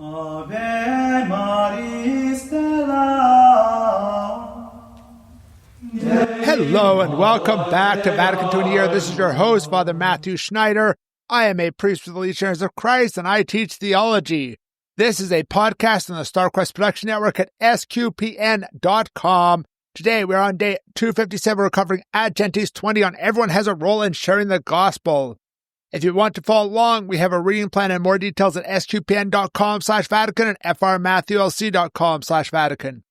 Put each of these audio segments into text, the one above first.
Ave Maris Stella. Hello and welcome back to Vatican II in a Year. This is your host, Father Matthew Schneider. I am a priest for the Legionaries of Christ and I teach theology. This is a podcast on the StarQuest Production Network at sqpn.com. Today we are on day 257. We're covering Ad Gentes 20 on Everyone Has a Role in Sharing the Gospel. If you want to follow along, we have a reading plan and more details at sqpn.com/Vatican and frmatthewlc.com/Vatican.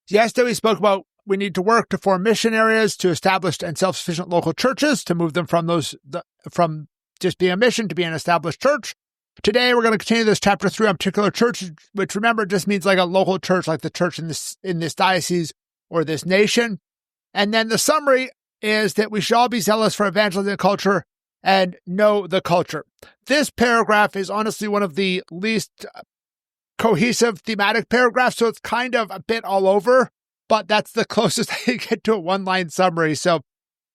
Yesterday we spoke about we need to work to form mission areas to established and self-sufficient local churches to move them from just being a mission to being an established church. Today we're going to continue this chapter 3 on particular churches, which remember just means like a local church, like the church in this diocese or this nation. And then the summary is that we should all be zealous for evangelism and culture and know the culture. This paragraph is honestly one of the least cohesive thematic paragraphs, so it's kind of a bit all over, but that's the closest I get to a one-line summary. So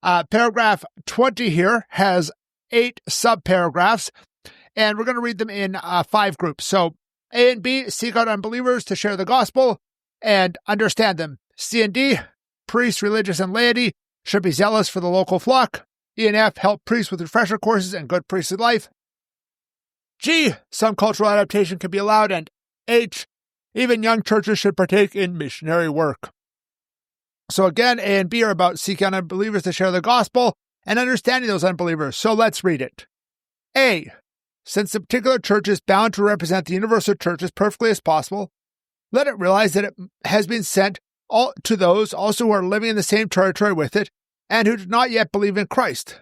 paragraph 20 here has 8 subparagraphs, and we're going to read them in 5 groups. So A and B, seek out unbelievers to share the gospel and understand them. C and D, priests, religious, and laity should be zealous for the local flock. E and F, help priests with refresher courses and good priestly life. G, some cultural adaptation can be allowed. And H, even young churches should partake in missionary work. So again, A and B are about seeking out unbelievers to share the gospel and understanding those unbelievers. So let's read it. A, since the particular church is bound to represent the universal church as perfectly as possible, let it realize that it has been sent to those also who are living in the same territory with it and who do not yet believe in Christ.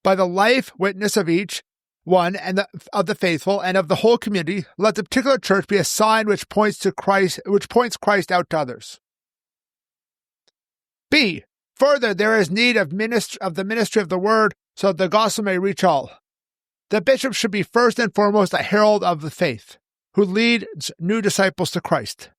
By the life witness of each one and of the faithful and of the whole community, let the particular church be a sign which points Christ out to others. B, further, there is need of the ministry of the word so that the gospel may reach all. The bishop should be first and foremost a herald of the faith, who leads new disciples to Christ.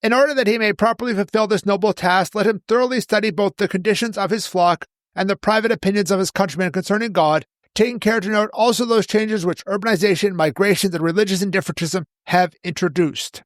In order that he may properly fulfill this noble task, let him thoroughly study both the conditions of his flock and the private opinions of his countrymen concerning God, taking care to note also those changes which urbanization, migration, and religious indifferentism have introduced.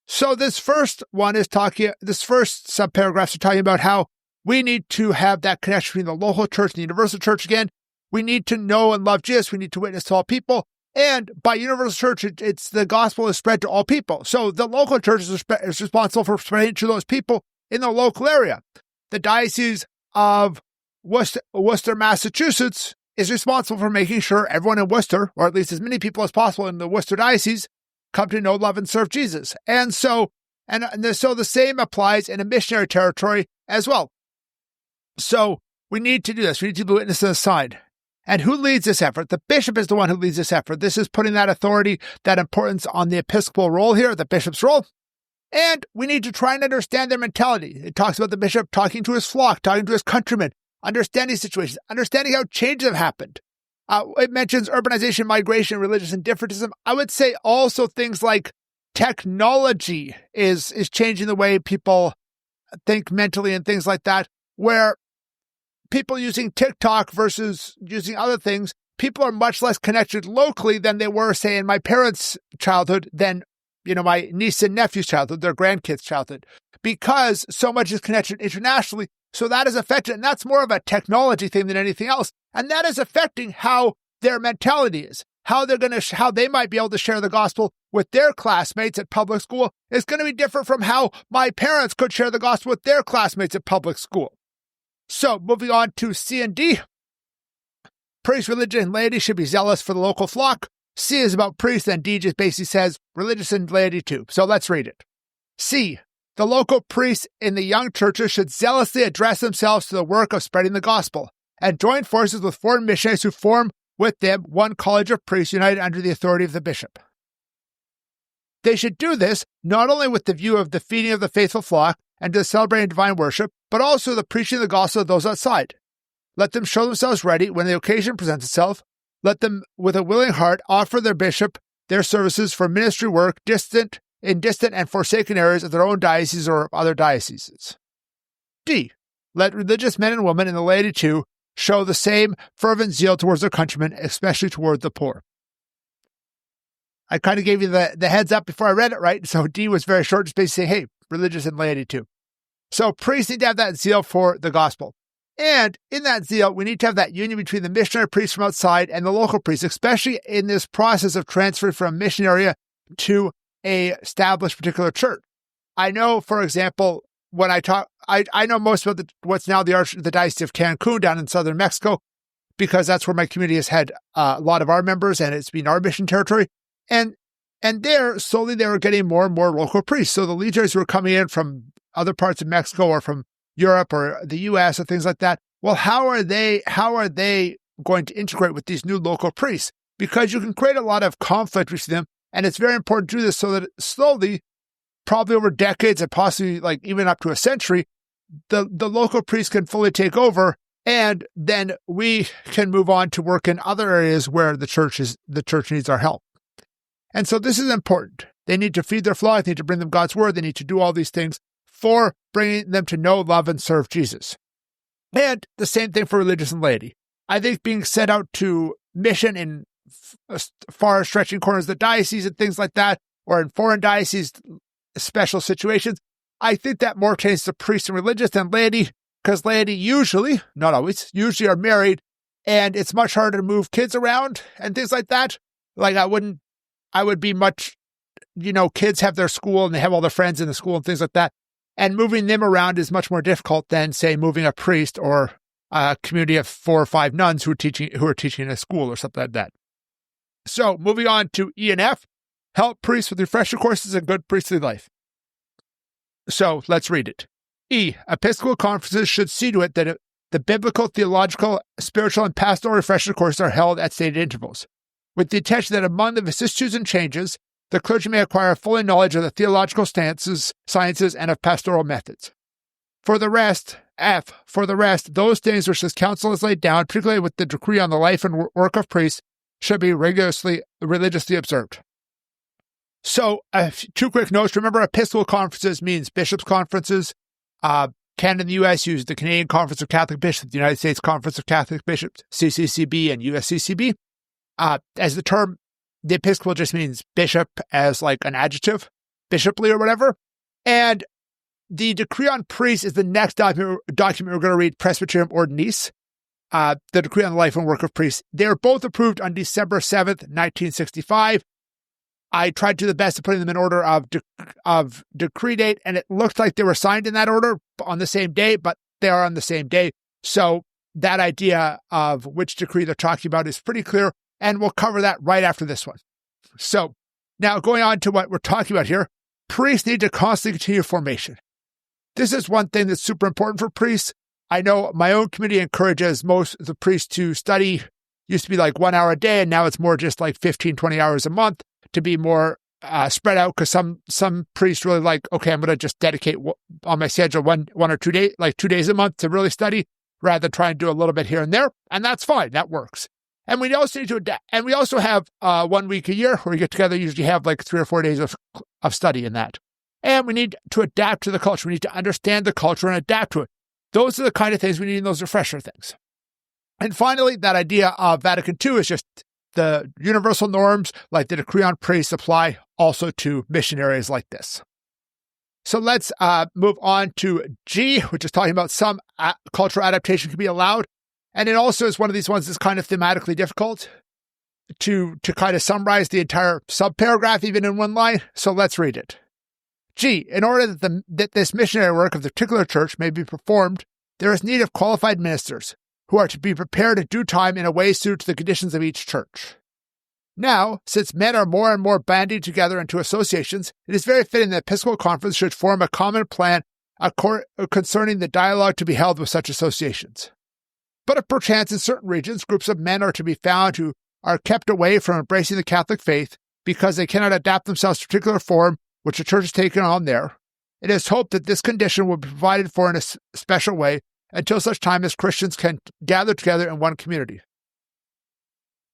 So this first subparagraphs are talking about how we need to have that connection between the local church and the universal church again. We need to know and love Jesus. We need to witness to all people. And by universal church, it's the gospel is spread to all people. So the local church is responsible for spreading to those people in the local area. The Diocese of Worcester, Massachusetts is responsible for making sure everyone in Worcester, or at least as many people as possible in the Worcester Diocese, come to know, love, and serve Jesus. And so the same applies in a missionary territory as well. So we need to do this. We need to be witness to the side. And who leads this effort? The bishop is the one who leads this effort. This is putting that authority, that importance on the episcopal role here, the bishop's role. And we need to try and understand their mentality. It talks about the bishop talking to his flock, talking to his countrymen, understanding situations, understanding how changes have happened. It mentions urbanization, migration, religious indifferentism. I would say also things like technology is changing the way people think mentally and things like that, where people using TikTok versus using other things, people are much less connected locally than they were, say, in my parents' childhood than, my niece and nephew's childhood, their grandkids' childhood, because so much is connected internationally. So that is affected, and that's more of a technology thing than anything else. And that is affecting how their mentality is, how they might be able to share the gospel with their classmates at public school is going to be different from how my parents could share the gospel with their classmates at public school. So, moving on to C and D. Priests, religion, and laity should be zealous for the local flock. C is about priests, and D just basically says religious and laity too. So let's read it. C, the local priests in the young churches should zealously address themselves to the work of spreading the gospel and join forces with foreign missionaries who form with them one college of priests united under the authority of the bishop. They should do this not only with the view of the feeding of the faithful flock and to the celebrating divine worship, but also the preaching of the gospel to those outside. Let them show themselves ready when the occasion presents itself. Let them, with a willing heart, offer their bishop their services for ministry work in distant and forsaken areas of their own diocese or other dioceses. D. Let religious men and women in the laity too show the same fervent zeal towards their countrymen, especially toward the poor. I kind of gave you the heads up before I read it, right? So D was very short, just basically saying, hey, religious and laity too. So priests need to have that zeal for the gospel. And in that zeal, we need to have that union between the missionary priests from outside and the local priests, especially in this process of transferring from a mission area to a established particular church. I know, for example, when I talk, I know most about what's now the Diocese of Cancun down in southern Mexico, because that's where my community has had a lot of our members, and it's been our mission territory. And there, slowly, they were getting more and more local priests. So the legionaries who were coming in from other parts of Mexico or from Europe or the U.S. or things like that, well, how are they going to integrate with these new local priests? Because you can create a lot of conflict with them, and it's very important to do this so that slowly, probably over decades and possibly like even up to a century, the local priests can fully take over, and then we can move on to work in other areas where the church needs our help. And so this is important. They need to feed their flock, they need to bring them God's word, they need to do all these things for bringing them to know, love, and serve Jesus. And the same thing for religious and laity. I think being sent out to mission in far stretching corners of the diocese and things like that, or in foreign dioceses, special situations, I think that more pertains to priests and religious than laity, because laity usually, not always, usually are married, and it's much harder to move kids around and things like that. Like I would be much, kids have their school and they have all their friends in the school and things like that. And moving them around is much more difficult than, say, moving a priest or a community of 4 or 5 nuns who are teaching in a school or something like that. So moving on to E and F, help priests with refresher courses and good priestly life. So let's read it. E, Episcopal conferences should see to it that the biblical, theological, spiritual, and pastoral refresher courses are held at stated intervals, with the intention that among the vicissitudes and changes, the clergy may acquire full knowledge of the theological stances, sciences, and of pastoral methods. For the rest, those things which this council has laid down, particularly with the decree on the life and work of priests, should be religiously observed. So, 2 quick notes. Remember, Episcopal conferences means bishops' conferences. Canada and the U.S. use the Canadian Conference of Catholic Bishops, the United States Conference of Catholic Bishops, CCCB, and USCCB. As the term, the Episcopal just means bishop as like an adjective, bishoply or whatever. And the decree on priests is the next document we're going to read, Presbyterium Ordinis, the decree on the life and work of priests. They were both approved on December 7th, 1965. I tried to do the best of putting them in order of decree date, and it looked like they were signed in that order on the same day, but they are on the same day. So that idea of which decree they're talking about is pretty clear, and we'll cover that right after this one. So now going on to what we're talking about here, priests need to constantly continue formation. This is one thing that's super important for priests. I know my own committee encourages most of the priests to study. Used to be like 1 hour a day, and now it's more just like 15, 20 hours a month to be more spread out, because some priests really like, okay, I'm going to just dedicate on my schedule one or 2 days, like 2 days a month to really study, rather than try and do a little bit here and there. And that's fine. That works. And we also need to adapt. And we also have 1 week a year where we get together, usually have like 3 or 4 days of study in that. And we need to adapt to the culture. We need to understand the culture and adapt to it. Those are the kind of things we need in those refresher things. And finally, that idea of Vatican II is just the universal norms, like the decree on priests, apply also to missionaries like this. So let's move on to G, which is talking about some cultural adaptation can be allowed. And it also is one of these ones that's kind of thematically difficult to kind of summarize the entire subparagraph, even in one line. So let's read it. G, in order that this missionary work of the particular church may be performed, there is need of qualified ministers who are to be prepared at due time in a way suited to the conditions of each church. Now, since men are more and more banding together into associations, it is very fitting that the Episcopal Conference should form a common plan concerning the dialogue to be held with such associations. But if perchance in certain regions groups of men are to be found who are kept away from embracing the Catholic faith because they cannot adapt themselves to a particular form which the church has taken on there, it is hoped that this condition will be provided for in a special way until such time as Christians can gather together in one community.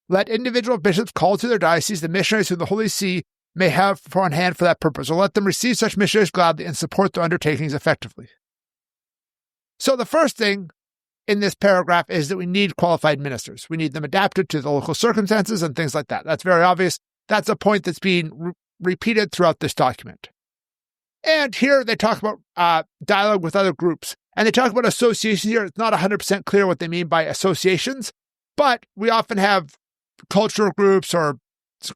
Let individual bishops call to their diocese the missionaries whom the Holy See may have on hand for that purpose, or let them receive such missionaries gladly and support their undertakings effectively. So the first thing in this paragraph is that we need qualified ministers. We need them adapted to the local circumstances and things like that. That's very obvious. That's a point that's being repeated throughout this document. And here they talk about dialogue with other groups. And they talk about associations here. It's not 100% clear what they mean by associations, but we often have cultural groups or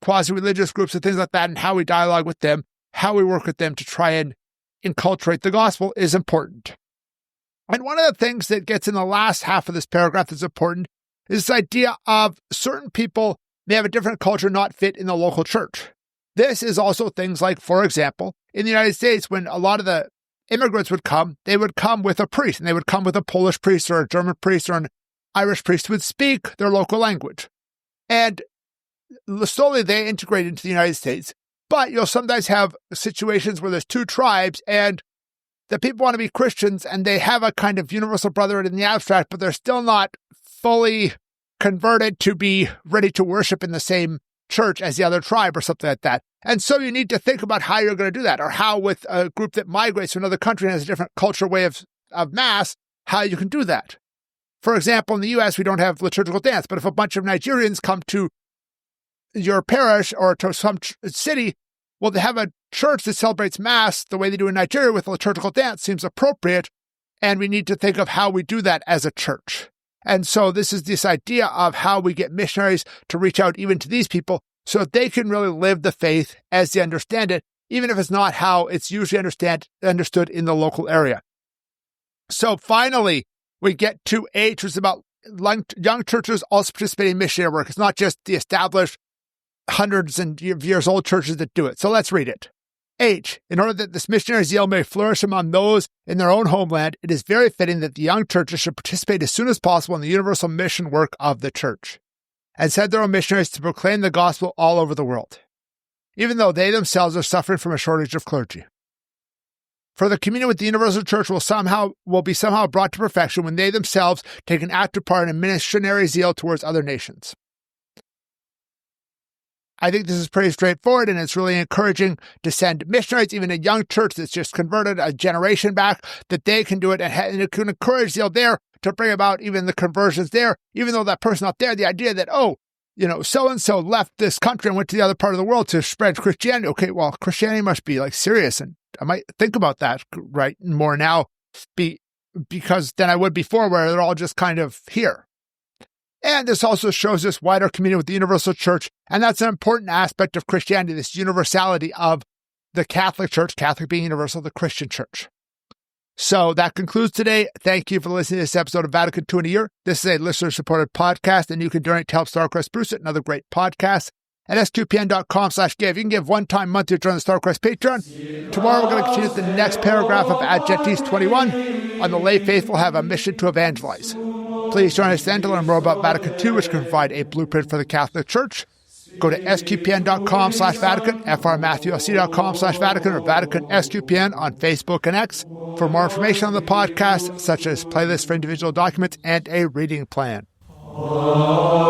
quasi-religious groups and things like that, and how we dialogue with them, how we work with them to try and inculturate the gospel is important. And one of the things that gets in the last half of this paragraph that's important is this idea of certain people may have a different culture not fit in the local church. This is also things like, for example, in the United States, when a lot of the immigrants would come, they would come with a priest, and they would come with a Polish priest or a German priest or an Irish priest who would speak their local language. And slowly they integrate into the United States. But you'll sometimes have situations where there's two tribes and the people want to be Christians and they have a kind of universal brotherhood in the abstract, but they're still not fully converted to be ready to worship in the same church as the other tribe or something like that. And so you need to think about how you're going to do that, or how with a group that migrates to another country and has a different cultural way of mass, how you can do that. For example, in the U.S., we don't have liturgical dance, but if a bunch of Nigerians come to your parish or to some city, well, they have a church that celebrates Mass the way they do in Nigeria with liturgical dance seems appropriate, and we need to think of how we do that as a church. And so this is this idea of how we get missionaries to reach out even to these people so that they can really live the faith as they understand it, even if it's not how it's usually understood in the local area. So finally, we get to H, which is about young churches also participating in missionary work. It's not just the established hundreds of years old churches that do it. So let's read it. H, in order that this missionary zeal may flourish among those in their own homeland, it is very fitting that the young churches should participate as soon as possible in the universal mission work of the church, and send their own missionaries to proclaim the gospel all over the world, even though they themselves are suffering from a shortage of clergy. For the communion with the universal church will be somehow brought to perfection when they themselves take an active part in missionary zeal towards other nations. I think this is pretty straightforward, and it's really encouraging to send missionaries, even a young church that's just converted a generation back, that they can do it, and it can encourage zeal there to bring about even the conversions there, even though that person up there, the idea that, so-and-so left this country and went to the other part of the world to spread Christianity. Okay, well, Christianity must be serious, and I might think about that right more now because than I would before, where they're all just kind of here. And this also shows us wider communion with the universal church, and that's an important aspect of Christianity, this universality of the Catholic Church, Catholic being universal, the Christian Church. So that concludes today. Thank you for listening to this episode of Vatican II in a Year. This is a listener-supported podcast, and you can donate to help StarCrest Bruce at another great podcast at sqpn.com/give. You can give one-time monthly to join the StarCrest Patreon. Tomorrow we're going to continue with the next paragraph of Ad Gentes 21 on the lay faithful have a mission to evangelize. Please join us then to learn more about Vatican II, which can provide a blueprint for the Catholic Church. Go to sqpn.com/Vatican, frmatthewlc.com/Vatican, or Vatican SQPN on Facebook and X for more information on the podcast, such as playlists for individual documents and a reading plan. Amen.